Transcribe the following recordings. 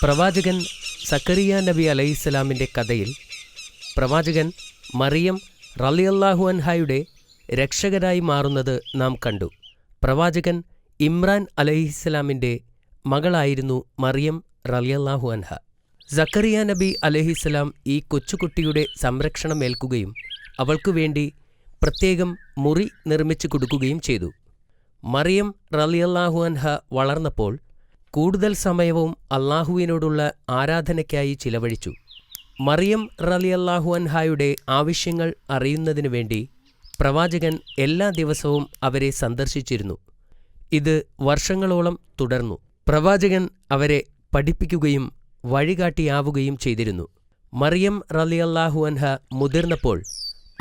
പ്രവാചകൻ സക്കറിയ നബി അലൈഹിസ്സലാമിൻ്റെ കഥയിൽ പ്രവാചകൻ മറിയം റളിയല്ലാഹു അൻഹയുടെ രക്ഷകരായി മാറുന്നത് നാം കണ്ടു. പ്രവാചകൻ ഇമ്രാൻ അലൈഹിസ്സലാമിൻ്റെ മകളായിരുന്നു മറിയം റളിയല്ലാഹു അൻഹ. സക്കറിയ നബി അലൈഹിസ്സലാം ഈ കൊച്ചുകുട്ടിയുടെ സംരക്ഷണമേൽക്കുകയും അവൾക്കു വേണ്ടി പ്രത്യേകം മുറി നിർമ്മിച്ചു കൊടുക്കുകയും ചെയ്തു. മറിയം റളിയല്ലാഹു അൻഹ വളർന്നപ്പോൾ കൂടുതൽ സമയവും അള്ളാഹുവിനോടുള്ള ആരാധനയ്ക്കായി ചിലവഴിച്ചു. മറിയം റളിയല്ലാഹു അൻഹായുടെ ആവശ്യങ്ങൾ അറിയുന്നതിനു വേണ്ടി പ്രവാചകൻ എല്ലാ ദിവസവും അവരെ സന്ദർശിച്ചിരുന്നു. ഇത് വർഷങ്ങളോളം തുടർന്നു. പ്രവാചകൻ അവരെ പഠിപ്പിക്കുകയും വഴികാട്ടിയാവുകയും ചെയ്തിരുന്നു. മറിയം റളിയല്ലാഹു അൻഹ മുതിർന്നപ്പോൾ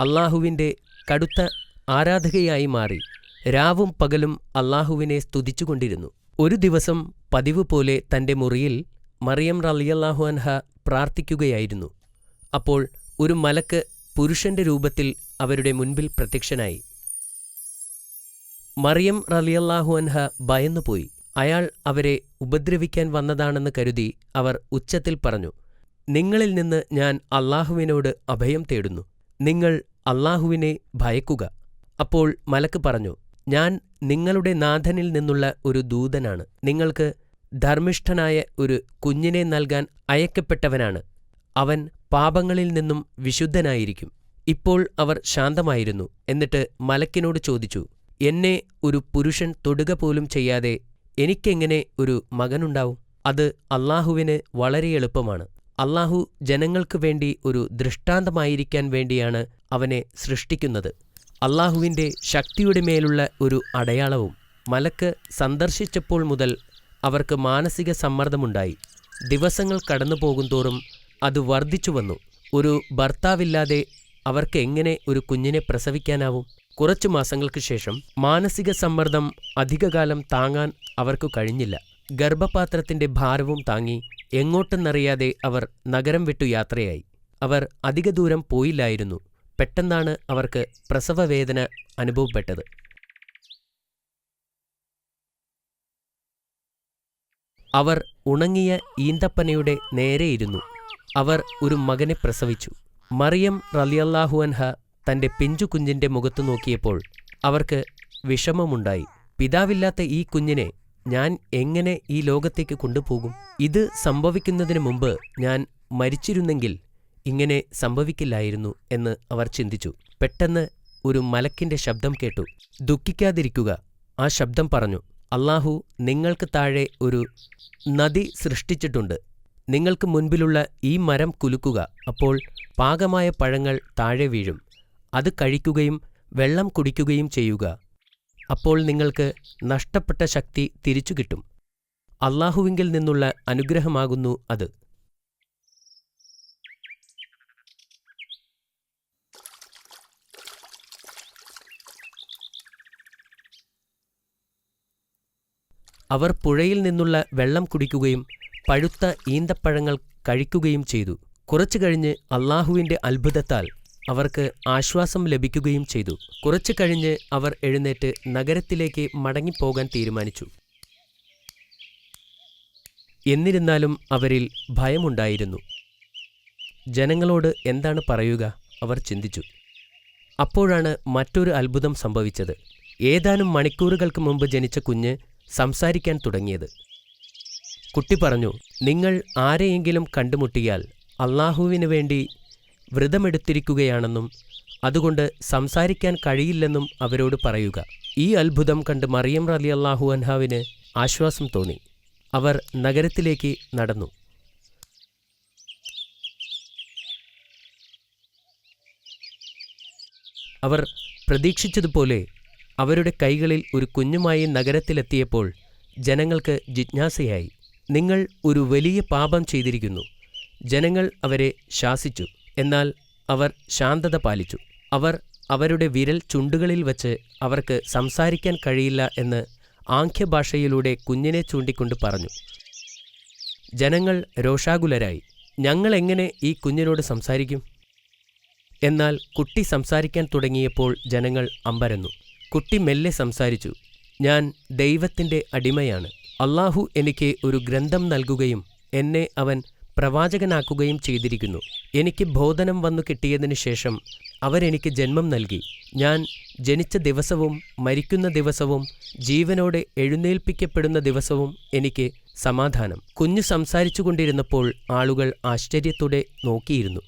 അള്ളാഹുവിൻ്റെ കടുത്ത ആരാധകയായി മാറി രാവും പകലും അള്ളാഹുവിനെ സ്തുതിച്ചുകൊണ്ടിരുന്നു. ഒരു ദിവസം പതിവ് പോലെ തൻ്റെ മുറിയിൽ മറിയം റളിയല്ലാഹു അൻഹ പ്രാർത്ഥിക്കുകയായിരുന്നു. അപ്പോൾ ഒരു മലക്ക് പുരുഷന്റെ രൂപത്തിൽ അവരുടെ മുൻപിൽ പ്രത്യക്ഷനായി. മറിയം റളിയല്ലാഹു അൻഹ ഭയന്നുപോയി. അയാൾ അവരെ ഉപദ്രവിക്കാൻ വന്നതാണെന്ന് കരുതി അവർ ഉച്ചത്തിൽ പറഞ്ഞു, നിങ്ങളിൽ നിന്ന് ഞാൻ അള്ളാഹുവിനോട് അഭയം തേടുന്നു. നിങ്ങൾ അള്ളാഹുവിനെ ഭയക്കുക. അപ്പോൾ മലക്ക് പറഞ്ഞു, ഞാൻ നിങ്ങളുടെ നാഥനിൽ നിന്നുള്ള ഒരു ദൂതനാണ്. നിങ്ങൾക്ക് ധർമ്മിഷ്ഠനായ ഒരു കുഞ്ഞിനെ നൽകാൻ അയക്കപ്പെട്ടവനാണ്. അവൻ പാപങ്ങളിൽ നിന്നും വിശുദ്ധനായിരിക്കും. ഇപ്പോൾ അവർ ശാന്തമായിരുന്നു. എന്നിട്ട് മലക്കിനോട് ചോദിച്ചു, എന്നെ ഒരു പുരുഷൻ തൊടുക പോലും ചെയ്യാതെ എനിക്കെങ്ങനെ ഒരു മകനുണ്ടാവും? അത് അള്ളാഹുവിന് വളരെ എളുപ്പമാണ്. അള്ളാഹു ജനങ്ങൾക്ക് വേണ്ടി ഒരു ദൃഷ്ടാന്തമായിരിക്കാൻ വേണ്ടിയാണ് അവനെ സൃഷ്ടിക്കുന്നത്. അള്ളാഹുവിൻ്റെ ശക്തിയുടെ മേലുള്ള ഒരു അടയാളവും. മലക്ക് സന്ദർശിച്ചപ്പോൾ മുതൽ അവർക്ക് മാനസിക സമ്മർദ്ദമുണ്ടായി. ദിവസങ്ങൾ കടന്നുപോകുന്തോറും അത് വർദ്ധിച്ചു വന്നു. ഒരു ഭർത്താവില്ലാതെ അവർക്ക് എങ്ങനെ ഒരു കുഞ്ഞിനെ പ്രസവിക്കാനാവും? കുറച്ചു മാസങ്ങൾക്ക് ശേഷം മാനസിക സമ്മർദ്ദം അധികകാലം താങ്ങാൻ അവർക്ക് കഴിഞ്ഞില്ല. ഗർഭപാത്രത്തിൻ്റെ ഭാരവും താങ്ങി എങ്ങോട്ടെന്നറിയാതെ അവർ നഗരം വിട്ടു യാത്രയായി. അവർ അധിക ദൂരം പോയില്ലായിരുന്നു. പെട്ടെന്നാണ് അവർക്ക് പ്രസവവേദന അനുഭവപ്പെട്ടത്. അവർ ഉണങ്ങിയ ഈന്തപ്പനയുടെ നേരെയിരുന്നു. അവർ ഒരു മകനെ പ്രസവിച്ചു. മറിയം റളിയല്ലാഹു അൻഹ തൻ്റെ പിഞ്ചു കുഞ്ഞിൻ്റെ മുഖത്തു നോക്കിയപ്പോൾ അവർക്ക് വിഷമമുണ്ടായി. പിതാവില്ലാത്ത ഈ കുഞ്ഞിനെ ഞാൻ എങ്ങനെ ഈ ലോകത്തേക്ക് കൊണ്ടുപോകും? ഇത് സംഭവിക്കുന്നതിന് മുമ്പ് ഞാൻ മരിച്ചിരുന്നെങ്കിൽ ഇങ്ങനെ സംഭവിക്കില്ലായിരുന്നു എന്ന് അവർ ചിന്തിച്ചു. പെട്ടെന്ന് ഒരു മലക്കിൻ്റെ ശബ്ദം കേട്ടു. ദുഃഖിക്കാതിരിക്കുക. ആ ശബ്ദം പറഞ്ഞു, അള്ളാഹു നിങ്ങൾക്ക് താഴെ ഒരു നദി സൃഷ്ടിച്ചിട്ടുണ്ട്. നിങ്ങൾക്ക് മുൻപിലുള്ള ഈ മരം കുലുക്കുക. അപ്പോൾ പാകമായ പഴങ്ങൾ താഴെ വീഴും. അത് കഴിക്കുകയും വെള്ളം കുടിക്കുകയും ചെയ്യുക. അപ്പോൾ നിങ്ങൾക്ക് നഷ്ടപ്പെട്ട ശക്തി തിരിച്ചു കിട്ടും. അള്ളാഹുവിങ്കിൽ നിന്നുള്ള അനുഗ്രഹമാകുന്നു അത്. അവർ പുഴയിൽ നിന്നുള്ള വെള്ളം കുടിക്കുകയും പഴുത്ത ഈന്തപ്പഴങ്ങൾ കഴിക്കുകയും ചെയ്തു. കുറച്ചു കഴിഞ്ഞ് അള്ളാഹുവിൻ്റെ അത്ഭുതത്താൽ അവർക്ക് ആശ്വാസം ലഭിക്കുകയും ചെയ്തു. കുറച്ചു കഴിഞ്ഞ് അവർ എഴുന്നേറ്റ് നഗരത്തിലേക്ക് മടങ്ങിപ്പോകാൻ തീരുമാനിച്ചു. എന്നിരുന്നാലും അവരിൽ ഭയമുണ്ടായിരുന്നു. ജനങ്ങളോട് എന്താണ് പറയുക? അവർ ചിന്തിച്ചു. അപ്പോഴാണ് മറ്റൊരു അത്ഭുതം സംഭവിച്ചത്. ഏതാനും മണിക്കൂറുകൾക്ക് മുമ്പ് ജനിച്ച കുഞ്ഞ് സംസാരിക്കാൻ തുടങ്ങിയത്. കുട്ടി പറഞ്ഞു, നിങ്ങൾ ആരെയെങ്കിലും കണ്ടുമുട്ടിയാൽ അള്ളാഹുവിനു വേണ്ടി വ്രതമെടുത്തിരിക്കുകയാണെന്നും അതുകൊണ്ട് സംസാരിക്കാൻ കഴിയില്ലെന്നും അവരോട് പറയുക. ഈ അത്ഭുതം കണ്ട് മറിയം റളിയല്ലാഹു അൻഹാവിന് ആശ്വാസം തോന്നി. അവർ നഗരത്തിലേക്ക് നടന്നു. അവർ പ്രതീക്ഷിച്ചതുപോലെ അവരുടെ കൈകളിൽ ഒരു കുഞ്ഞുമായി നഗരത്തിലെത്തിയപ്പോൾ ജനങ്ങൾക്ക് ജിജ്ഞാസയായി. നിങ്ങൾ ഒരു വലിയ പാപം ചെയ്തിരിക്കുന്നു. ജനങ്ങൾ അവരെ ശാസിച്ചു. എന്നാൽ അവർ ശാന്തത പാലിച്ചു. അവർ അവരുടെ വിരൽ ചുണ്ടുകളിൽ വച്ച് അവർക്ക് സംസാരിക്കാൻ കഴിയില്ല എന്ന് ആംഗ്യഭാഷയിലൂടെ കുഞ്ഞിനെ ചൂണ്ടിക്കൊണ്ട് പറഞ്ഞു. ജനങ്ങൾ രോഷാകുലരായി. ഞങ്ങൾ എങ്ങനെ ഈ കുഞ്ഞിനോട് സംസാരിക്കും? എന്നാൽ കുട്ടി സംസാരിക്കാൻ തുടങ്ങിയപ്പോൾ ജനങ്ങൾ അമ്പരന്നു. കുട്ടി മെല്ലെ സംസാരിച്ചു. ഞാൻ ദൈവത്തിൻ്റെ അടിമയാണ്. അള്ളാഹു എനിക്ക് ഒരു ഗ്രന്ഥം നൽകുകയും എന്നെ അവൻ പ്രവാചകനാക്കുകയും ചെയ്തിരിക്കുന്നു. എനിക്ക് ബോധനം വന്നു കിട്ടിയതിനു ശേഷം അവരെനിക്ക് ജന്മം നൽകി. ഞാൻ ജനിച്ച ദിവസവും മരിക്കുന്ന ദിവസവും ജീവനോടെ എഴുന്നേൽപ്പിക്കപ്പെടുന്ന ദിവസവും എനിക്ക് സമാധാനം. കുഞ്ഞു സംസാരിച്ചുകൊണ്ടിരുന്നപ്പോൾ ആളുകൾ ആശ്ചര്യത്തോടെ നോക്കിയിരുന്നു.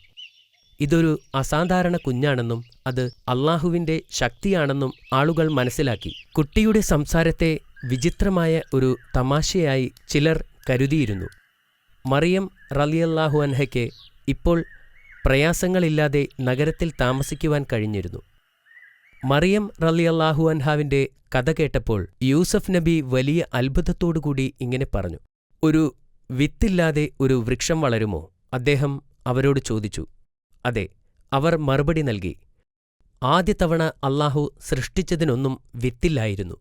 ഇതൊരു അസാധാരണ കുഞ്ഞാണെന്നും അത് അള്ളാഹുവിന്റെ ശക്തിയാണെന്നും ആളുകൾ മനസ്സിലാക്കി. കുട്ടിയുടെ സംസാരത്തെ വിചിത്രമായ ഒരു തമാശയായി ചിലർ കരുതിയിരുന്നു. മറിയം റളിയല്ലാഹു അൻഹയ്ക്ക് ഇപ്പോൾ പ്രയാസങ്ങളില്ലാതെ നഗരത്തിൽ താമസിക്കുവാൻ കഴിഞ്ഞിരുന്നു. മറിയം റളിയല്ലാഹു അൻഹാവിന്റെ കഥ കേട്ടപ്പോൾ യൂസഫ് നബി വലിയ അത്ഭുതത്തോടുകൂടി ഇങ്ങനെ പറഞ്ഞു: ഒരു വിത്തില്ലാതെ ഒരു വൃക്ഷം വളരുമോ? അദ്ദേഹം അവരോട് ചോദിച്ചു. അതെ, അവർ മറുപടി നൽകി. ആദ്യ തവണ അള്ളാഹു സൃഷ്ടിച്ചതിനൊന്നും വിത്തില്ലായിരുന്നു.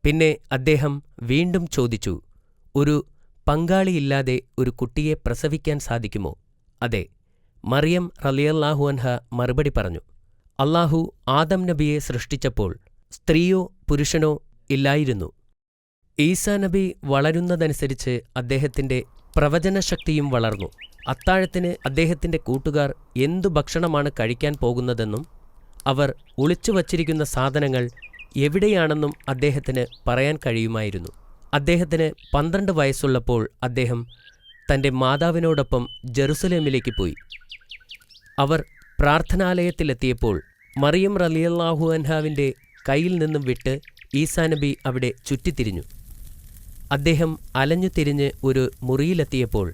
പിന്നെ അദ്ദേഹം വീണ്ടും ചോദിച്ചു, ഒരു പങ്കാളിയില്ലാതെ ഒരു കുട്ടിയെ പ്രസവിക്കാൻ സാധിക്കുമോ? അതെ. മറിയം റളിയല്ലാഹു അൻഹ മറുപടി പറഞ്ഞു. അള്ളാഹു ആദം നബിയെ സൃഷ്ടിച്ചപ്പോൾ സ്ത്രീയോ പുരുഷനോ ഇല്ലായിരുന്നു. ഈസാ നബി വളരുന്നതനുസരിച്ച് അദ്ദേഹത്തിന്റെ പ്രവചനശക്തിയും വളർന്നു. അത്താഴത്തിന് അദ്ദേഹത്തിന്റെ കൂട്ടുകാർ എന്തു ഭക്ഷണമാണ് കഴിക്കാൻ പോകുന്നതെന്നും അവർ ഒളിച്ചുവച്ചിരിക്കുന്ന സാധനങ്ങൾ എവിടെയാണെന്നും അദ്ദേഹത്തിന് പറയാൻ കഴിയുമായിരുന്നു. അദ്ദേഹത്തിന് 12 വയസ്സുള്ളപ്പോൾ അദ്ദേഹം തന്റെ മാതാവിനോടൊപ്പം ജെറുസലേമിലേക്ക് പോയി. അവർ പ്രാർത്ഥനാലയത്തിലെത്തിയപ്പോൾ മറിയം റളിയല്ലാഹു അൻഹാവിന്റെ കയ്യിൽ നിന്നും വിട്ട് ഈസാ നബി അവിടെ ചുറ്റിത്തിരിഞ്ഞു. അദ്ദേഹം അലഞ്ഞുതിരിഞ്ഞ് ഒരു മുറിയിലെത്തിയപ്പോൾ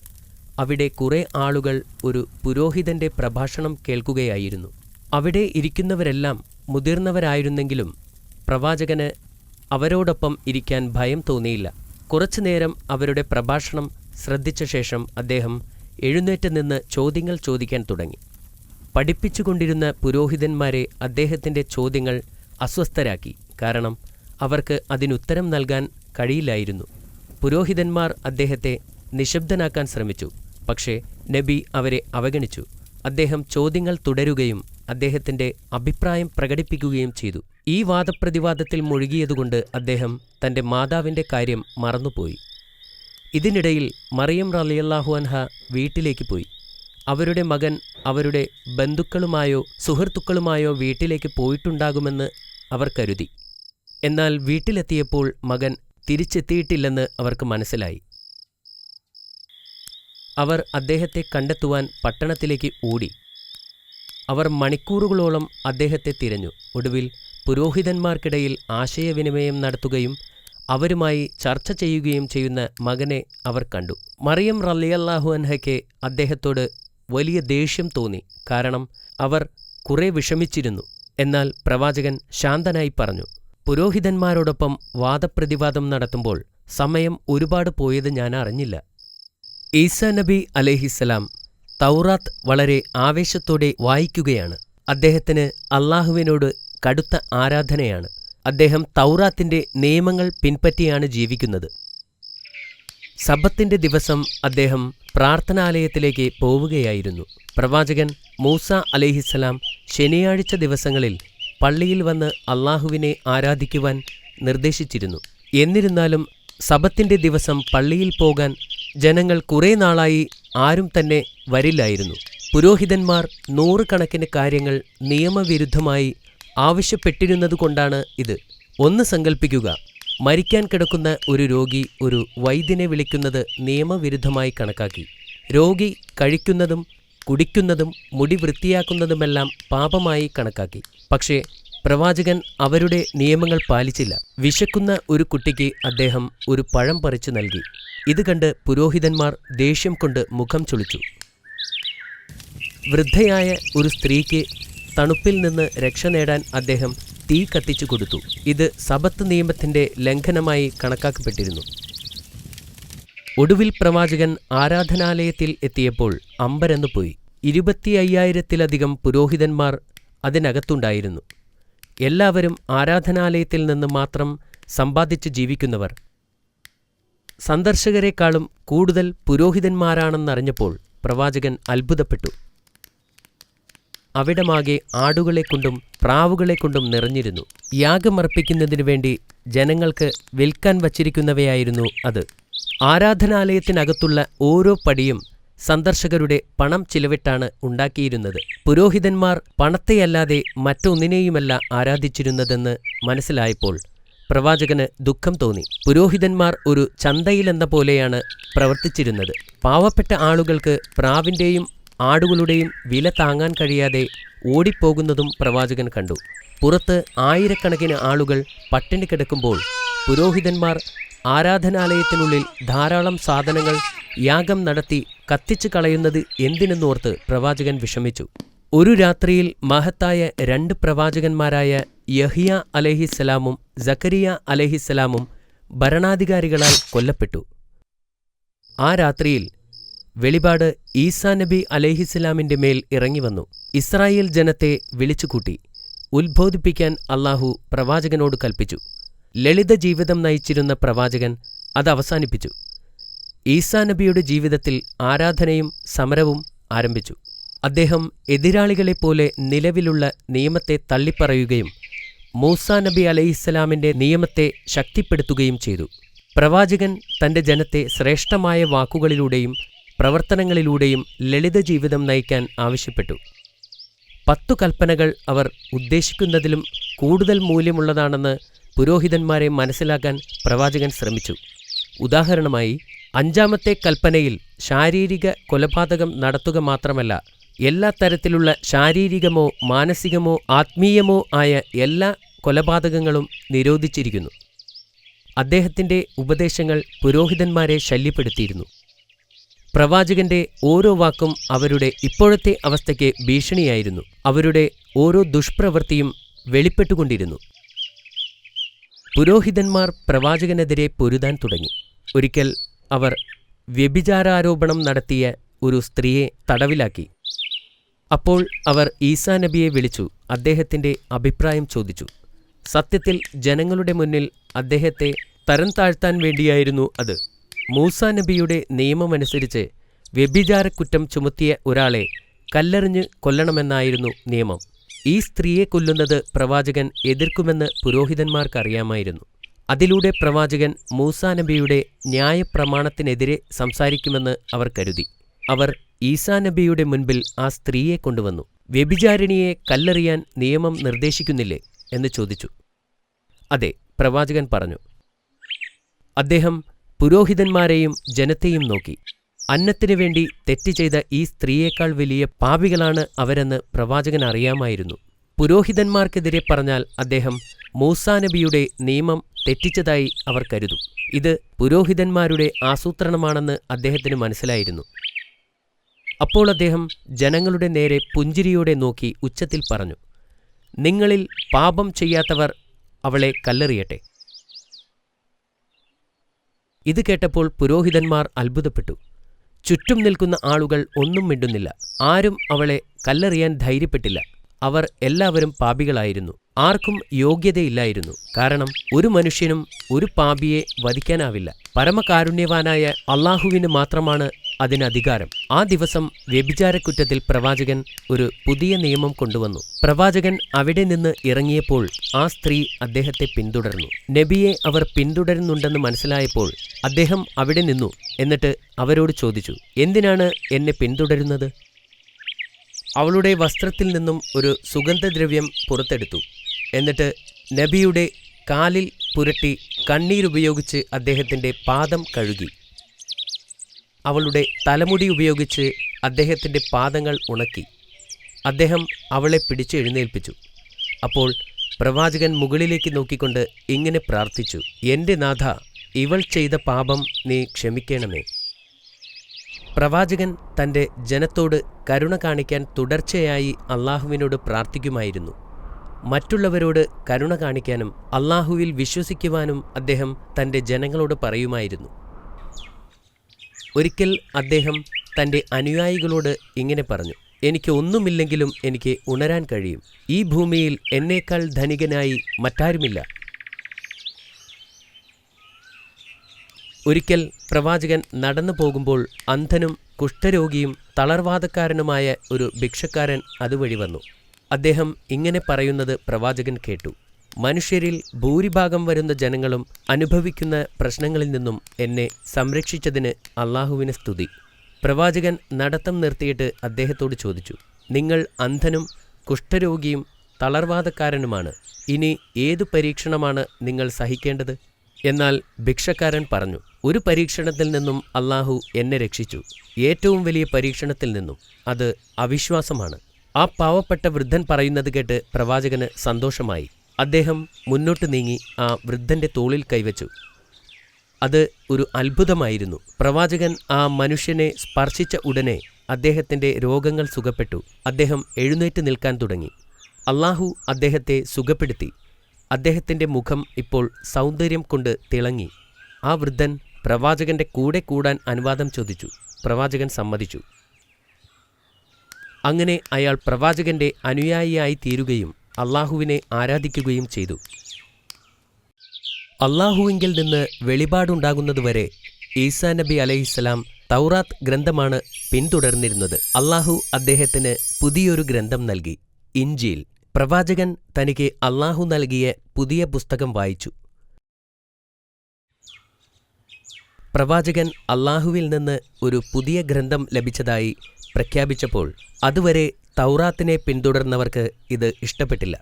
അവിടെ കുറെ ആളുകൾ ഒരു പുരോഹിതന്റെ പ്രഭാഷണം കേൾക്കുകയായിരുന്നു. അവിടെ ഇരിക്കുന്നവരെല്ലാം മുതിർന്നവരായിരുന്നെങ്കിലും പ്രവാചകന് അവരോടൊപ്പം ഇരിക്കാൻ ഭയം തോന്നിയില്ല. കുറച്ചുനേരം അവരുടെ പ്രഭാഷണം ശ്രദ്ധിച്ച ശേഷം അദ്ദേഹം എഴുന്നേറ്റ് നിന്ന് ചോദ്യങ്ങൾ ചോദിക്കാൻ തുടങ്ങി. പഠിപ്പിച്ചുകൊണ്ടിരുന്ന പുരോഹിതന്മാരെ അദ്ദേഹത്തിന്റെ ചോദ്യങ്ങൾ അസ്വസ്ഥരാക്കി. കാരണം അവർക്ക് അതിനുത്തരം നൽകാൻ കഴിയില്ലായിരുന്നു. പുരോഹിതന്മാർ അദ്ദേഹത്തെ നിശബ്ദനാക്കാൻ ശ്രമിച്ചു. പക്ഷേ നബി അവരെ അവഗണിച്ചു. അദ്ദേഹം ചോദ്യങ്ങൾ തുടരുകയും അദ്ദേഹത്തിന്റെ അഭിപ്രായം പ്രകടിപ്പിക്കുകയും ചെയ്തു. ഈ വാദപ്രതിവാദത്തിൽ മുഴുകിയതുകൊണ്ട് അദ്ദേഹം തന്റെ മാതാവിന്റെ കാര്യം മറന്നുപോയി. ഇതിനിടയിൽ മറിയം റളിയല്ലാഹു അൻഹ വീട്ടിലേക്ക് പോയി. അവരുടെ മകൻ അവരുടെ ബന്ധുക്കളുമായോ സുഹൃത്തുക്കളുമായോ വീട്ടിലേക്ക് പോയിട്ടുണ്ടാകുമെന്ന് അവർ കരുതി. എന്നാൽ വീട്ടിലെത്തിയപ്പോൾ മകൻ തിരിച്ചെത്തിയിട്ടില്ലെന്ന് അവർക്ക് മനസ്സിലായി. അവർ അദ്ദേഹത്തെ കണ്ടെത്തുവാൻ പട്ടണത്തിലേക്ക് ഓടി. അവർ മണിക്കൂറുകളോളം അദ്ദേഹത്തെ തിരഞ്ഞു. ഒടുവിൽ പുരോഹിതന്മാർക്കിടയിൽ ആശയവിനിമയം നടത്തുകയും അവരുമായി ചർച്ച ചെയ്യുകയും ചെയ്യുന്ന മകനെ അവർ കണ്ടു. മറിയം റളിയല്ലാഹു അൻഹയ്ക്ക് അദ്ദേഹത്തോട് വലിയ ദേഷ്യം തോന്നി. കാരണം അവർ കുറെ വിഷമിച്ചിരുന്നു. എന്നാൽ പ്രവാചകൻ ശാന്തനായി പറഞ്ഞു, പുരോഹിതന്മാരോടൊപ്പം വാദപ്രതിവാദം നടത്തുമ്പോൾ സമയം ഒരുപാട് പോയത് ഞാൻ അറിഞ്ഞില്ല. ഈസാ നബി അലൈഹിസ്സലാം തൗറാത്ത് വളരെ ആവേശത്തോടെ വായിക്കുകയാണ്. അദ്ദേഹത്തിന് അള്ളാഹുവിനോട് കടുത്ത ആരാധനയാണ്. അദ്ദേഹം തൗറാത്തിന്റെ നിയമങ്ങൾ പിൻപറ്റിയാണ് ജീവിക്കുന്നത്. സബത്തിന്റെ ദിവസം അദ്ദേഹം പ്രാർത്ഥനാലയത്തിലേക്ക് പോവുകയായിരുന്നു. പ്രവാചകൻ മൂസ അലൈഹിസ്സലാം ശനിയാഴ്ച ദിവസങ്ങളിൽ പള്ളിയിൽ വന്ന് അള്ളാഹുവിനെ ആരാധിക്കുവാൻ നിർദ്ദേശിച്ചിരുന്നു. എന്നിരുന്നാലും സബത്തിന്റെ ദിവസം പള്ളിയിൽ പോകാൻ ജനങ്ങൾ കുറെ നാളായി ആരും തന്നെ വരില്ലായിരുന്നു. പുരോഹിതന്മാർ 100 കണക്കിന് കാര്യങ്ങൾ നിയമവിരുദ്ധമായി ആവശ്യപ്പെട്ടിരുന്നതുകൊണ്ടാണ് ഇത്. ഒന്ന് സങ്കൽപ്പിക്കുക, മരിക്കാൻ കിടക്കുന്ന ഒരു രോഗി ഒരു വൈദ്യനെ വിളിക്കുന്നത് നിയമവിരുദ്ധമായി കണക്കാക്കി. രോഗി കഴിക്കുന്നതും കുടിക്കുന്നതും മുടി വൃത്തിയാക്കുന്നതുമെല്ലാം പാപമായി കണക്കാക്കി. പക്ഷേ പ്രവാചകൻ അവരുടെ നിയമങ്ങൾ പാലിച്ചില്ല. വിശക്കുന്ന ഒരു കുട്ടിക്ക് അദ്ദേഹം ഒരു പഴം പറിച്ചു നൽകി. ഇത് കണ്ട് പുരോഹിതന്മാർ ദേഷ്യം കൊണ്ട് മുഖം ചുളിച്ചു. വൃദ്ധയായ ഒരു സ്ത്രീക്ക് തണുപ്പിൽ നിന്ന് രക്ഷ നേടാൻ അദ്ദേഹം തീ കത്തിച്ചു കൊടുത്തു. ഇത് സബത്ത് നിയമത്തിന്റെ ലംഘനമായി കണക്കാക്കപ്പെട്ടിരുന്നു. ഒടുവിൽ പ്രവാചകൻ ആരാധനാലയത്തിൽ എത്തിയപ്പോൾ അമ്പരന്നു പോയി. 25,000-ത്തിലധികം പുരോഹിതന്മാർ അതിനകത്തുണ്ടായിരുന്നു. എല്ലാവരും ആരാധനാലയത്തിൽ നിന്ന് മാത്രം സമ്പാദിച്ച് ജീവിക്കുന്നവർ. സന്ദർശകരെക്കാളും കൂടുതൽ പുരോഹിതന്മാരാണെന്നറിഞ്ഞപ്പോൾ പ്രവാചകൻ അത്ഭുതപ്പെട്ടു. അവിടമാകെ ആടുകളെക്കൊണ്ടും പ്രാവുകളെക്കൊണ്ടും നിറഞ്ഞിരുന്നു. യാഗമർപ്പിക്കുന്നതിനു വേണ്ടി ജനങ്ങൾക്ക് വിൽക്കാൻ വച്ചിരിക്കുന്നവയായിരുന്നു അത്. ആരാധനാലയത്തിനകത്തുള്ള ഓരോ പടിയും സന്ദർശകരുടെ പണം ചിലവിട്ടാണ് ഉണ്ടാക്കിയിരുന്നത്. പുരോഹിതന്മാർ പണത്തെയല്ലാതെ മറ്റൊന്നിനെയുമല്ല ആരാധിച്ചിരുന്നതെന്ന് മനസ്സിലായപ്പോൾ പ്രവാചകന് ദുഃഖം തോന്നി. പുരോഹിതന്മാർ ഒരു ചന്തയിലെന്ന പോലെയാണ് പ്രവർത്തിച്ചിരുന്നത്. പാവപ്പെട്ട ആളുകൾക്ക് പ്രാവിൻ്റെയും ആടുകളുടെയും വില താങ്ങാൻ കഴിയാതെ ഓടിപ്പോകുന്നതും പ്രവാചകൻ കണ്ടു. പുറത്ത് ആയിരക്കണക്കിന് ആളുകൾ പട്ടിണി കിടക്കുമ്പോൾ പുരോഹിതന്മാർ ആരാധനാലയത്തിനുള്ളിൽ ധാരാളം സാധനങ്ങൾ യാഗം നടത്തി കത്തിച്ചു കളയുന്നത് എന്തിനെന്നോർത്ത് പ്രവാചകൻ വിഷമിച്ചു. ഒരു രാത്രിയിൽ മഹത്തായ 2 പ്രവാചകന്മാരായ യഹ്യ അലൈഹിസ്സലാമും സക്കരിയ അലൈഹിസ്സലാമും ഭരണാധികാരികളാൽ കൊല്ലപ്പെട്ടു. ആ രാത്രിയിൽ വെളിപാട് ഈസാ നബി അലൈഹിസ്സലാമിന്റെ മേൽ ഇറങ്ങിവന്നു. ഇസ്രായേൽ ജനത്തെ വിളിച്ചുകൂട്ടി ഉത്ബോധിപ്പിക്കാൻ അല്ലാഹു പ്രവാചകനോട് കൽപ്പിച്ചു. ലളിത ജീവിതം നയിച്ചിരുന്ന പ്രവാചകൻ അത് അവസാനിപ്പിച്ചു. ഈസാ നബിയുടെ ജീവിതത്തിൽ ആരാധനയും സമരവും ആരംഭിച്ചു. അദ്ദേഹം എതിരാളികളെപ്പോലെ നിലവിലുള്ള നിയമത്തെ തള്ളിപ്പറയുകയും മൂസാ നബി അലൈഹിസ്സലാമിന്റെ നിയമത്തെ ശക്തിപ്പെടുത്തുകയും ചെയ്തു. പ്രവാചകൻ തന്റെ ജനത്തെ ശ്രേഷ്ഠമായ വാക്കുകളിലൂടെയും പ്രവർത്തനങ്ങളിലൂടെയും ലളിത ജീവിതം നയിക്കാൻ ആവശ്യപ്പെട്ടു. 10 കൽപ്പനകൾ അവർ ഉദ്ദേശിക്കുന്നതിലും കൂടുതൽ മൂല്യമുള്ളതാണെന്ന് പുരോഹിതന്മാരെ മനസ്സിലാക്കാൻ പ്രവാചകൻ ശ്രമിച്ചു. ഉദാഹരണമായി 5-ാമത്തെ കൽപ്പനയിൽ ശാരീരിക കൊലപാതകം നടത്തുക മാത്രമല്ല, എല്ലാ തരത്തിലുള്ള ശാരീരികമോ മാനസികമോ ആത്മീയമോ ആയ എല്ലാ കൊലപാതകങ്ങളും നിരോധിച്ചിരിക്കുന്നു. അദ്ദേഹത്തിന്റെ ഉപദേശങ്ങൾ പുരോഹിതന്മാരെ ശല്യപ്പെടുത്തിയിരുന്നു. പ്രവാചകന്റെ ഓരോ വാക്കും അവരുടെ ഇപ്പോഴത്തെ അവസ്ഥയ്ക്ക് ഭീഷണിയായിരുന്നു. അവരുടെ ഓരോ ദുഷ്പ്രവൃത്തിയും വെളിപ്പെട്ടുകൊണ്ടിരുന്നു. പുരോഹിതന്മാർ പ്രവാചകനെതിരെ പൊരുതാൻ തുടങ്ങി. ഒരിക്കൽ അവർ വ്യഭിചാരാരോപണം നടത്തിയ ഒരു സ്ത്രീയെ തടവിലാക്കി. അപ്പോൾ അവർ ഈസാ നബിയെ വിളിച്ചു അദ്ദേഹത്തിന്റെ അഭിപ്രായം ചോദിച്ചു. സത്യത്തിൽ ജനങ്ങളുടെ മുന്നിൽ അദ്ദേഹത്തെ തരം താഴ്ത്താൻ വേണ്ടിയായിരുന്നു അത്. മൂസാ നബിയുടെ നിയമമനുസരിച്ച് വ്യഭിചാരക്കുറ്റം ചുമത്തിയ ഒരാളെ കല്ലെറിഞ്ഞ് കൊല്ലണമെന്നായിരുന്നു നിയമം. ഈ സ്ത്രീയെ കൊല്ലുന്നത് പ്രവാചകൻ എതിർക്കുമെന്ന് പുരോഹിതന്മാർക്കറിയാമായിരുന്നു. അതിലൂടെ പ്രവാചകൻ മൂസാ നബിയുടെ ന്യായപ്രമാണത്തിനെതിരെ സംസാരിക്കുമെന്ന് അവർ കരുതി. അവർ ഈസാ നബിയുടെ മുൻപിൽ ആ സ്ത്രീയെ കൊണ്ടുവന്നു. വ്യഭിചാരിണിയെ കല്ലെറിയാൻ നിയമം നിർദ്ദേശിക്കുന്നില്ലേ എന്ന് ചോദിച്ചു. അതെ, പ്രവാചകൻ പറഞ്ഞു. അദ്ദേഹം പുരോഹിതന്മാരെയും ജനത്തെയും നോക്കി. അന്നത്തിനു വേണ്ടി തെറ്റ് ചെയ്ത ഈ സ്ത്രീയേക്കാൾ വലിയ പാപികളാണ് അവരെന്ന് പ്രവാചകൻ അറിയാമായിരുന്നു. പുരോഹിതന്മാർക്കെതിരെ പറഞ്ഞാൽ അദ്ദേഹം മൂസാ നബിയുടെ നിയമം തെറ്റിച്ചതായി അവർ കരുതും. ഇത് പുരോഹിതന്മാരുടെ ആസൂത്രണമാണെന്ന് അദ്ദേഹത്തിന് മനസ്സിലായിരുന്നു. അപ്പോൾ അദ്ദേഹം ജനങ്ങളുടെ നേരെ പുഞ്ചിരിയോടെ നോക്കി ഉച്ചത്തിൽ പറഞ്ഞു, നിങ്ങളിൽ പാപം ചെയ്യാത്തവർ അവളെ കല്ലെറിയട്ടെ. ഇത് കേട്ടപ്പോൾ പുരോഹിതന്മാർ അത്ഭുതപ്പെട്ടു. ചുറ്റും നിൽക്കുന്ന ആളുകൾ ഒന്നും മിണ്ടുന്നില്ല. ആരും അവളെ കല്ലെറിയാൻ ധൈര്യപ്പെട്ടില്ല. അവർ എല്ലാവരും പാപികളായിരുന്നു. ആർക്കും യോഗ്യതയില്ലായിരുന്നു. കാരണം ഒരു മനുഷ്യനും ഒരു പാപിയെ വധിക്കാനാവില്ല. പരമകാരുണ്യവാനായ അള്ളാഹുവിന് മാത്രമാണ് അതിന് അധികാരം. ആ ദിവസം വ്യഭിചാരക്കുറ്റത്തിൽ പ്രവാചകൻ ഒരു പുതിയ നിയമം കൊണ്ടുവന്നു. പ്രവാചകൻ അവിടെ നിന്ന് ഇറങ്ങിയപ്പോൾ ആ സ്ത്രീ അദ്ദേഹത്തെ പിന്തുടർന്നു. നബിയെ അവർ പിന്തുടരുന്നുണ്ടെന്ന് മനസ്സിലായപ്പോൾ അദ്ദേഹം അവിടെ നിന്നു. എന്നിട്ട് അവരോട് ചോദിച്ചു, എന്തിനാണ് എന്നെ പിന്തുടരുന്നത്? അവളുടെ വസ്ത്രത്തിൽ നിന്നും ഒരു സുഗന്ധദ്രവ്യം പുറത്തെടുത്തു. എന്നിട്ട് നബിയുടെ കാലിൽ പുരട്ടി കണ്ണീരുപയോഗിച്ച് അദ്ദേഹത്തിന്റെ പാദം കഴുകി. അവളുടെ തലമുടി ഉപയോഗിച്ച് അദ്ദേഹത്തിന്റെ പാദങ്ങൾ ഉണക്കി. അദ്ദേഹം അവളെ പിടിച്ച് എഴുന്നേൽപ്പിച്ചു. അപ്പോൾ പ്രവാചകൻ മുകളിലേക്ക് നോക്കിക്കൊണ്ട് ഇങ്ങനെ പ്രാർത്ഥിച്ചു, എൻ്റെ നാഥ, ഇവൾ ചെയ്ത പാപം നീ ക്ഷമിക്കണമേ. പ്രവാചകൻ തൻ്റെ ജനത്തോട് കരുണ കാണിക്കാൻ തുടർച്ചയായി അള്ളാഹുവിനോട് പ്രാർത്ഥിക്കുമായിരുന്നു. മറ്റുള്ളവരോട് കരുണ കാണിക്കാനും അള്ളാഹുവിൽ വിശ്വസിക്കുവാനും അദ്ദേഹം തൻ്റെ ജനങ്ങളോട് പറയുമായിരുന്നു. ഒരിക്കൽ അദ്ദേഹം തൻ്റെ അനുയായികളോട് ഇങ്ങനെ പറഞ്ഞു, എനിക്ക് ഒന്നുമില്ലെങ്കിലും എനിക്ക് ഉണരാൻ കഴിയും. ഈ ഭൂമിയിൽ എന്നേക്കാൾ ധനികനായി മറ്റാരുമില്ല. ഒരിക്കൽ പ്രവാചകൻ നടന്നു പോകുമ്പോൾ അന്ധനും കുഷ്ഠരോഗിയും തളർവാദക്കാരനുമായ ഒരു ഭിക്ഷക്കാരൻ അതുവഴി വന്നു. അദ്ദേഹം ഇങ്ങനെ പറയുന്നത് പ്രവാചകൻ കേട്ടു, മനുഷ്യരിൽ ഭൂരിഭാഗം വരുന്ന ജനങ്ങളും അനുഭവിക്കുന്ന പ്രശ്നങ്ങളിൽ നിന്നും എന്നെ സംരക്ഷിച്ചതിന് അള്ളാഹുവിന് സ്തുതി. പ്രവാചകൻ നടത്തം നിർത്തിയിട്ട് അദ്ദേഹത്തോട് ചോദിച്ചു, നിങ്ങൾ അന്ധനും കുഷ്ഠരോഗിയും തളർവാദക്കാരനുമാണ്. ഇനി ഏതു പരീക്ഷണമാണ് നിങ്ങൾ സഹിക്കേണ്ടത്? എന്നാൽ ഭിക്ഷക്കാരൻ പറഞ്ഞു, ഒരു പരീക്ഷണത്തിൽ നിന്നും അള്ളാഹു എന്നെ രക്ഷിച്ചു, ഏറ്റവും വലിയ പരീക്ഷണത്തിൽ നിന്നും. അത് അവിശ്വാസമാണ്. ആ പാവപ്പെട്ട വൃദ്ധൻ പറയുന്നത് കേട്ട് പ്രവാചകന് സന്തോഷമായി. അദ്ദേഹം മുന്നോട്ട് നീങ്ങി ആ വൃദ്ധന്റെ തോളിൽ കൈവച്ചു. അത് ഒരു അത്ഭുതമായിരുന്നു. പ്രവാചകൻ ആ മനുഷ്യനെ സ്പർശിച്ച ഉടനെ അദ്ദേഹത്തിന്റെ രോഗങ്ങൾ സുഖപ്പെട്ടു. അദ്ദേഹം എഴുന്നേറ്റ് നിൽക്കാൻ തുടങ്ങി. അള്ളാഹു അദ്ദേഹത്തെ സുഖപ്പെടുത്തി. അദ്ദേഹത്തിന്റെ മുഖം ഇപ്പോൾ സൗന്ദര്യം കൊണ്ട് തിളങ്ങി. ആ വൃദ്ധൻ പ്രവാചകന്റെ കൂടെ കൂടാൻ അനുവാദം ചോദിച്ചു. പ്രവാചകൻ സമ്മതിച്ചു. അങ്ങനെ അയാൾ പ്രവാചകന്റെ അനുയായിയായി തീരുകയും അള്ളാഹുവിനെ ആരാധിക്കുകയും ചെയ്തു. അള്ളാഹുവിങ്കിൽ നിന്ന് വെളിപാടുണ്ടാകുന്നതുവരെ ഈസാ നബി അലൈഹിസ്സലാം തൗറാത്ത് ഗ്രന്ഥമാണ് പിന്തുടർന്നിരുന്നത്. അള്ളാഹു അദ്ദേഹത്തിന് പുതിയൊരു ഗ്രന്ഥം നൽകി, ഇൻജീൽ. പ്രവാചകൻ തനിക്ക് അള്ളാഹു നൽകിയ പുതിയ പുസ്തകം വായിച്ചു. പ്രവാചകൻ അള്ളാഹുവിൽ നിന്ന് ഒരു പുതിയ ഗ്രന്ഥം ലഭിച്ചതായി പ്രഖ്യാപിച്ചപ്പോൾ അതുവരെ തൗറാത്തിനെ പിന്തുടർന്നവർക്ക് ഇത് ഇഷ്ടപ്പെട്ടില്ല.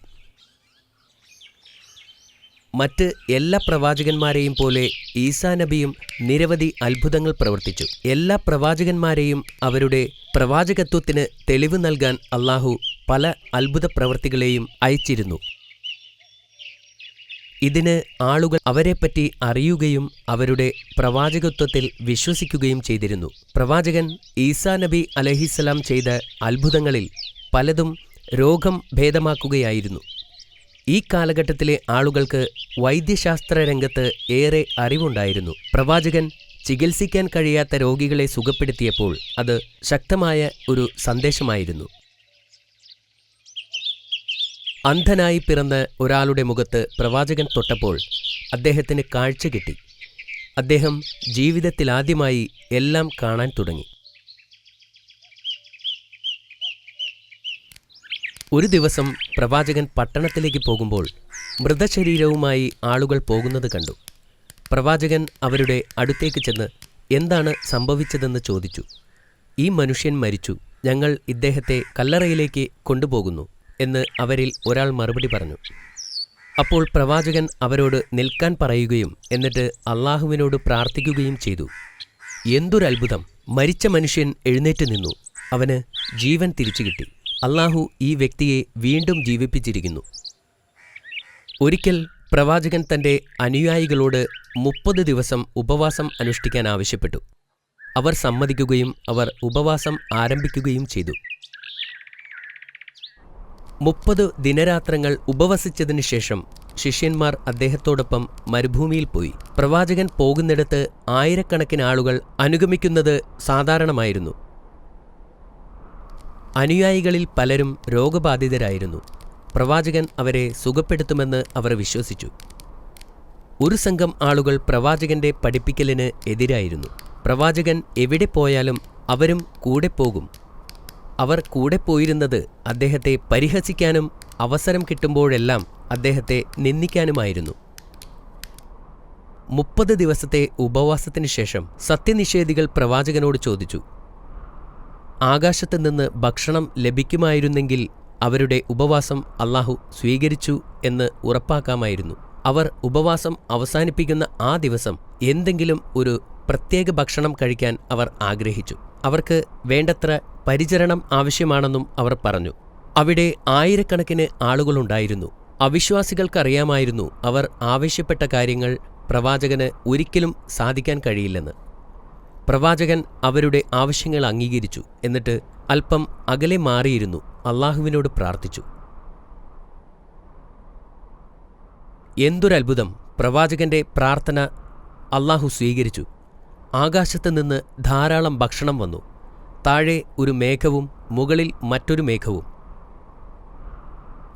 മറ്റ് എല്ലാ പ്രവാചകന്മാരെയും പോലെ ഈസാ നബിയും നിരവധി അത്ഭുതങ്ങൾ പ്രവർത്തിച്ചു. എല്ലാ പ്രവാചകന്മാരെയും അവരുടെ പ്രവാചകത്വത്തിന് തെളിവ് നൽകാൻ അള്ളാഹു പല അത്ഭുത പ്രവൃത്തികളെയും അയച്ചിരുന്നു. ഇതിന് ആളുകൾ അവരെപ്പറ്റി അറിയുകയും അവരുടെ പ്രവാചകത്വത്തിൽ വിശ്വസിക്കുകയും ചെയ്തിരുന്നു. പ്രവാചകൻ ഈസാ നബി അലൈഹിസ്സലാം ചെയ്ത അത്ഭുതങ്ങളിൽ പലതും രോഗം ഭേദമാക്കുകയായിരുന്നു. ഈ കാലഘട്ടത്തിലെ ആളുകൾക്ക് വൈദ്യശാസ്ത്ര രംഗത്ത് ഏറെ അറിവുണ്ടായിരുന്നു. പ്രവാചകൻ ചികിത്സിക്കാൻ കഴിയാത്ത രോഗികളെ സുഖപ്പെടുത്തിയപ്പോൾ അത് ശക്തമായ ഒരു സന്ദേശമായിരുന്നു. അന്ധനായി പിറന്ന ഒരാളുടെ മുഖത്ത് പ്രവാചകൻ തൊട്ടപ്പോൾ അദ്ദേഹത്തിന് കാഴ്ച കിട്ടി. അദ്ദേഹം ജീവിതത്തിലാദ്യമായി എല്ലാം കാണാൻ തുടങ്ങി. ഒരു ദിവസം പ്രവാചകൻ പട്ടണത്തിലേക്ക് പോകുമ്പോൾ മൃതശരീരവുമായി ആളുകൾ പോകുന്നത് കണ്ടു. പ്രവാചകൻ അവരുടെ അടുത്തേക്ക് ചെന്ന് എന്താണ് സംഭവിച്ചതെന്ന് ചോദിച്ചു. ഈ മനുഷ്യൻ മരിച്ചു, ഞങ്ങൾ ഇദ്ദേഹത്തെ കല്ലറയിലേക്ക് കൊണ്ടുപോകുന്നു എന്ന് അവരിൽ ഒരാൾ മറുപടി പറഞ്ഞു. അപ്പോൾ പ്രവാചകൻ അവരോട് നിൽക്കാൻ പറയുകയും എന്നിട്ട് അള്ളാഹുവിനോട് പ്രാർത്ഥിക്കുകയും ചെയ്തു. എന്തൊരത്ഭുതം! മരിച്ച മനുഷ്യൻ എഴുന്നേറ്റ് നിന്നു. അവന് ജീവൻ തിരിച്ചു കിട്ടി. അള്ളാഹു ഈ വ്യക്തിയെ വീണ്ടും ജീവിപ്പിച്ചിരിക്കുന്നു. ഒരിക്കൽ പ്രവാചകൻ തന്റെ അനുയായികളോട് 30 ദിവസം ഉപവാസം അനുഷ്ഠിക്കാൻ ആവശ്യപ്പെട്ടു. അവർ സമ്മതിക്കുകയും അവർ ഉപവാസം ആരംഭിക്കുകയും ചെയ്തു. 30 ദിനരാത്രങ്ങൾ ഉപവസിച്ചതിനു ശേഷം ശിഷ്യന്മാർ അദ്ദേഹത്തോടൊപ്പം മരുഭൂമിയിൽ പോയി. പ്രവാചകൻ പോകുന്നിടത്ത് ആയിരക്കണക്കിന് ആളുകൾ അനുഗമിക്കുന്നത് സാധാരണമായിരുന്നു. അനുയായികളിൽ പലരും രോഗബാധിതരായിരുന്നു. പ്രവാചകൻ അവരെ സുഖപ്പെടുത്തുമെന്ന് അവർ വിശ്വസിച്ചു. ഒരു സംഘം ആളുകൾ പ്രവാചകന്റെ പഠിപ്പിക്കലിന് എതിരായിരുന്നു. പ്രവാചകൻ എവിടെ പോയാലും അവരും കൂടെ പോകും. അവർ കൂടെ പോയിരുന്നത് അദ്ദേഹത്തെ പരിഹസിക്കാനും അവസരം കിട്ടുമ്പോഴെല്ലാം അദ്ദേഹത്തെ നിന്ദിക്കാനുമായിരുന്നു. 30 ദിവസത്തെ ഉപവാസത്തിനു ശേഷം സത്യനിഷേധികൾ പ്രവാചകനോട് ചോദിച്ചു, ആകാശത്ത് നിന്ന് ഭക്ഷണം ലഭിക്കുമായിരുന്നെങ്കിൽ അവരുടെ ഉപവാസം അള്ളാഹു സ്വീകരിച്ചു എന്ന് ഉറപ്പാക്കാമായിരുന്നു. അവർ ഉപവാസം അവസാനിപ്പിക്കുന്ന ആ ദിവസം എന്തെങ്കിലും ഒരു പ്രത്യേക ഭക്ഷണം കഴിക്കാൻ അവർ ആഗ്രഹിച്ചു. അവർക്ക് വേണ്ടത്ര പരിചരണം ആവശ്യമാണെന്നും അവർ പറഞ്ഞു. അവിടെ ആയിരക്കണക്കിന് ആളുകളുണ്ടായിരുന്നു. അവിശ്വാസികൾക്കറിയാമായിരുന്നു അവർ ആവശ്യപ്പെട്ട കാര്യങ്ങൾ പ്രവാചകന് ഒരിക്കലും സാധിക്കാൻ കഴിയില്ലെന്ന്. പ്രവാചകൻ അവരുടെ ആവശ്യങ്ങൾ അംഗീകരിച്ചു. എന്നിട്ട് അല്പം അകലെ മാറിയിരുന്നു അള്ളാഹുവിനോട് പ്രാർത്ഥിച്ചു. എന്തൊരത്ഭുതം! പ്രവാചകന്റെ പ്രാർത്ഥന അള്ളാഹു സ്വീകരിച്ചു. ആകാശത്ത് നിന്ന് ധാരാളം ഭക്ഷണം വന്നു. താഴെ ഒരു മേഘവും മുകളിൽ മറ്റൊരു മേഘവും.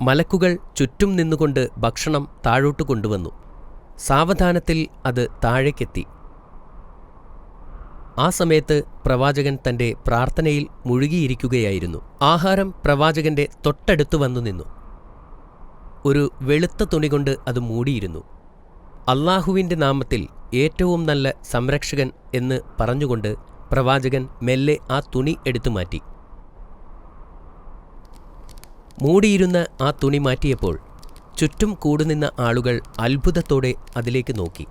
മലക്കുകൾ ചുറ്റും നിന്നുകൊണ്ട് ഭക്ഷണം താഴോട്ട് കൊണ്ടുവന്നു. സാവധാനത്തിൽ അത് താഴേക്കെത്തി. ആ സമയത്ത് പ്രവാചകൻ തന്റെ പ്രാർത്ഥനയിൽ മുഴുകിയിരിക്കുകയായിരുന്നു. ആഹാരം പ്രവാചകന്റെ തൊട്ടടുത്തു വന്നു നിന്നു. ഒരു വെളുത്ത തുണികൊണ്ട് അത് മൂടിയിരുന്നു. അല്ലാഹുവിന്റെ നാമത്തിൽ ഏറ്റവും നല്ല സംരക്ഷകൻ എന്ന് പറഞ്ഞുകൊണ്ട് പ്രവാചകൻ മെല്ലെ ആ തുണി എടുത്തു മാറ്റി. മൂടിയിരുന്ന ആ തുണി മാറ്റിയപ്പോൾ ചുറ്റും കൂടുനിന്ന ആളുകൾ അത്ഭുതത്തോടെ അതിലേക്ക് നോക്കി.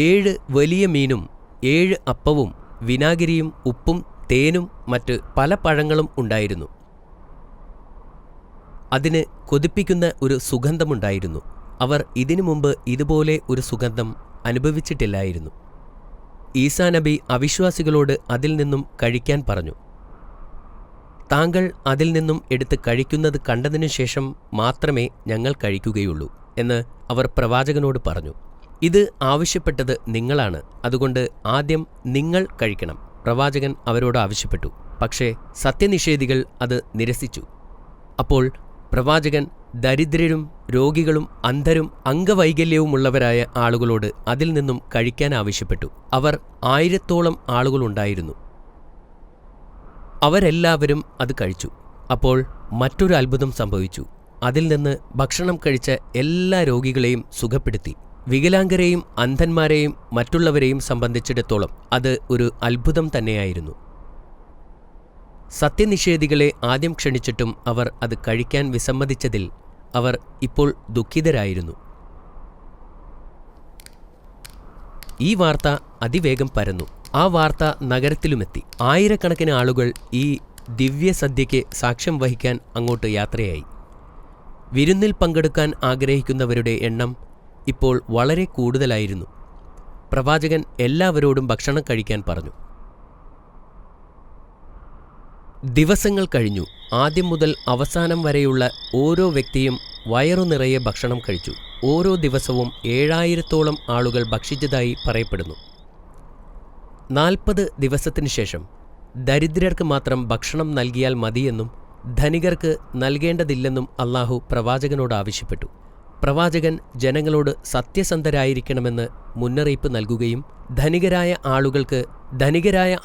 7 വലിയ മീനും 7 അപ്പവും വിനാഗിരിയും ഉപ്പും തേനും മറ്റ് പല പഴങ്ങളും ഉണ്ടായിരുന്നു. അതിന് കൊതിപ്പിക്കുന്ന ഒരു സുഗന്ധമുണ്ടായിരുന്നു. അവർ ഇതിനു മുമ്പ് ഇതുപോലെ ഒരു സുഗന്ധം അനുഭവിച്ചിട്ടില്ലായിരുന്നു. ഈസാ നബി അവിശ്വാസികളോട് അതിൽ നിന്നും കഴിക്കാൻ പറഞ്ഞു. താങ്കൾ അതിൽ നിന്നും എടുത്ത് കഴിക്കുന്നത് കണ്ടതിനു ശേഷം മാത്രമേ ഞങ്ങൾ കഴിക്കുകയുള്ളൂ എന്ന് അവർ പ്രവാചകനോട് പറഞ്ഞു. ഇത് ആവശ്യപ്പെട്ടത് നിങ്ങളാണ്, അതുകൊണ്ട് ആദ്യം നിങ്ങൾ കഴിക്കണം, പ്രവാചകൻ അവരോട് ആവശ്യപ്പെട്ടു. പക്ഷേ സത്യനിഷേധികൾ അത് നിരസിച്ചു. അപ്പോൾ പ്രവാചകൻ ദരിദ്രരും രോഗികളും അന്ധരും അംഗവൈകല്യവുമുള്ളവരായ ആളുകളോട് അതിൽ നിന്നും കഴിക്കാൻ ആവശ്യപ്പെട്ടു. അവർ 1000-ഓളം ആളുകളുണ്ടായിരുന്നു. അവരെല്ലാവരും അത് കഴിച്ചു. അപ്പോൾ മറ്റൊരു അത്ഭുതം സംഭവിച്ചു. അതിൽ നിന്ന് ഭക്ഷണം കഴിച്ച എല്ലാ രോഗികളെയും സുഖപ്പെടുത്തി. വികലാംഗരെയും അന്ധന്മാരെയും മറ്റുള്ളവരെയും സംബന്ധിച്ചിടത്തോളം അത് ഒരു അത്ഭുതം തന്നെയായിരുന്നു. സത്യനിഷേധികളെ ആദ്യം ക്ഷണിച്ചിട്ടും അവർ അത് കഴിക്കാൻ വിസമ്മതിച്ചതിൽ അവർ ഇപ്പോൾ ദുഃഖിതരായിരുന്നു. ഈ വാർത്ത അതിവേഗം പരന്നു. ആ വാർത്ത നഗരത്തിലുമെത്തി. ആയിരക്കണക്കിന് ആളുകൾ ഈ ദിവ്യസദ്യയ്ക്ക് സാക്ഷ്യം വഹിക്കാൻ അങ്ങോട്ട് യാത്രയായി. വിരുന്നിൽ പങ്കെടുക്കാൻ ആഗ്രഹിക്കുന്നവരുടെ എണ്ണം ഇപ്പോൾ വളരെ കൂടുതലായിരുന്നു. പ്രവാചകൻ എല്ലാവരോടും ഭക്ഷണം കഴിക്കാൻ പറഞ്ഞു. ദിവസങ്ങൾ കഴിഞ്ഞു. ആദ്യം മുതൽ അവസാനം വരെയുള്ള ഓരോ വ്യക്തിയും വയറു നിറയെ ഭക്ഷണം കഴിച്ചു. ഓരോ ദിവസവും 7000-ഓളം ആളുകൾ ഭക്ഷിച്ചതായി പറയപ്പെടുന്നു. 40 ദിവസത്തിനു ശേഷം ദരിദ്രർക്ക് മാത്രം ഭക്ഷണം നൽകിയാൽ മതിയെന്നും ധനികർക്ക് നൽകേണ്ടതില്ലെന്നും അല്ലാഹു പ്രവാചകനോട് ആവശ്യപ്പെട്ടു. പ്രവാചകൻ ജനങ്ങളോട് സത്യസന്ധരായിരിക്കണമെന്ന് മുന്നറിയിപ്പ് നൽകുകയും ധനികരായ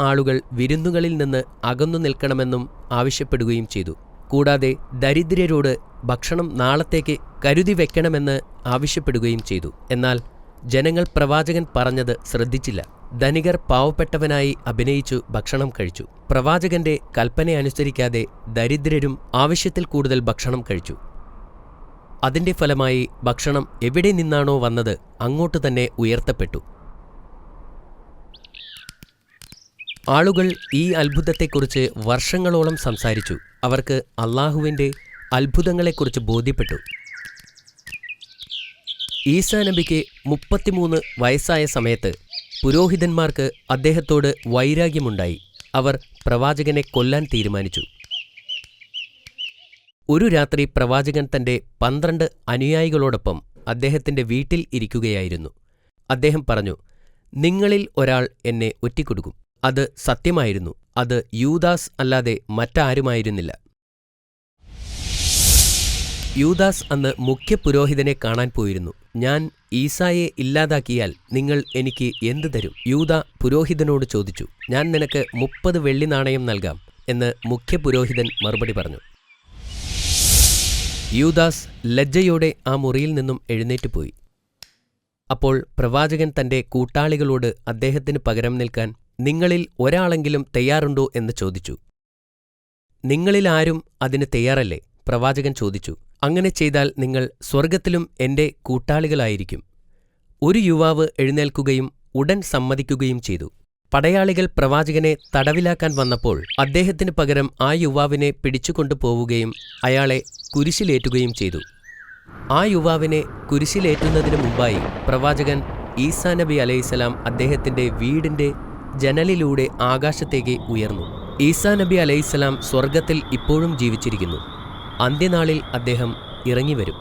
ആളുകൾ വിരുന്നുകളിൽ നിന്ന് അകന്നു നിൽക്കണമെന്നും ആവശ്യപ്പെടുകയും ചെയ്തു. കൂടാതെ ദരിദ്രരോട് ഭക്ഷണം നാളത്തേക്ക് കരുതി വെക്കണമെന്ന് ആവശ്യപ്പെടുകയും ചെയ്തു. എന്നാൽ ജനങ്ങൾ പ്രവാചകൻ പറഞ്ഞത് ശ്രദ്ധിച്ചില്ല. ധനികർ പാവപ്പെട്ടവനായി അഭിനയിച്ചു ഭക്ഷണം കഴിച്ചു. പ്രവാചകന്റെ കൽപ്പനയനുസരിക്കാതെ ദരിദ്രരും ആവശ്യത്തിൽ കൂടുതൽ ഭക്ഷണം കഴിച്ചു. അതിന്റെ ഫലമായി ഭക്ഷണം എവിടെ നിന്നാണോ വന്നത് അങ്ങോട്ട് തന്നെ ഉയർത്തപ്പെട്ടു. ആളുകൾ ഈ അത്ഭുതത്തെക്കുറിച്ച് വർഷങ്ങളോളം സംസാരിച്ചു. അവർക്ക് അല്ലാഹുവിന്റെ അത്ഭുതങ്ങളെക്കുറിച്ച് ബോധ്യപ്പെട്ടു. ഈസാ നബിക്ക് 33 വയസ്സായ സമയത്ത് പുരോഹിതന്മാർക്ക് അദ്ദേഹത്തോട് വൈരാഗ്യമുണ്ടായി. അവർ പ്രവാചകനെ കൊല്ലാൻ തീരുമാനിച്ചു. ഒരു രാത്രി പ്രവാചകൻ തന്റെ 12 അനുയായികളോടൊപ്പം അദ്ദേഹത്തിന്റെ വീട്ടിൽ ഇരിക്കുകയായിരുന്നു. അദ്ദേഹം പറഞ്ഞു, നിങ്ങളിൽ ഒരാൾ എന്നെ ഒറ്റിക്കൊടുക്കും. അത് സത്യമായിരുന്നു. അത് യൂദാസ് അല്ലാതെ മറ്റാരുമായിരുന്നില്ല. യൂദാസ് അന്ന് മുഖ്യപുരോഹിതനെ കാണാൻ പോയിരുന്നു. ഞാൻ ഈസായെ ഇല്ലാതാക്കിയാൽ നിങ്ങൾ എനിക്ക് എന്തു തരും? യൂദ പുരോഹിതനോട് ചോദിച്ചു. ഞാൻ നിനക്ക് 30 വെള്ളി നാണയം നൽകാം എന്ന് മുഖ്യപുരോഹിതൻ മറുപടി പറഞ്ഞു. യൂദാസ് ലജ്ജയോടെ ആ മുറിയിൽ നിന്നും എഴുന്നേറ്റ് പോയി. അപ്പോൾ പ്രവാചകൻ തന്റെ കൂട്ടാളികളോട് അദ്ദേഹത്തിന് പകരം നിൽക്കാൻ നിങ്ങളിൽ ഒരാളെങ്കിലും തയ്യാറുണ്ടോ എന്ന് ചോദിച്ചു. നിങ്ങളിൽ ആരും അതിന് തയ്യാറല്ലേ? പ്രവാചകൻ ചോദിച്ചു. അങ്ങനെ ചെയ്താൽ നിങ്ങൾ സ്വർഗത്തിലും എന്റെ കൂട്ടാളികളായിരിക്കും. ഒരു യുവാവ് എഴുന്നേൽക്കുകയും ഉടൻ സമ്മതിക്കുകയും ചെയ്തു. പടയാളികൾ പ്രവാചകനെ തടവിലാക്കാൻ വന്നപ്പോൾ അദ്ദേഹത്തിന് പകരം ആ യുവാവിനെ പിടിച്ചുകൊണ്ടുപോവുകയും അയാളെ കുരിശിലേറ്റുകയും ചെയ്തു. ആ യുവാവിനെ കുരിശിലേറ്റുന്നതിനു മുമ്പായി പ്രവാചകൻ ഈസാ നബി അലൈഹിസ്സലാം അദ്ദേഹത്തിന്റെ വീടിന്റെ ജനലിലൂടെ ആകാശത്തേക്ക് ഉയർന്നു. ഈസാ നബി അലൈഹിസ്സലാം സ്വർഗത്തിൽ ഇപ്പോഴും ജീവിച്ചിരിക്കുന്നു. അന്ത്യനാളിൽ അദ്ദേഹം ഇറങ്ങിവരും.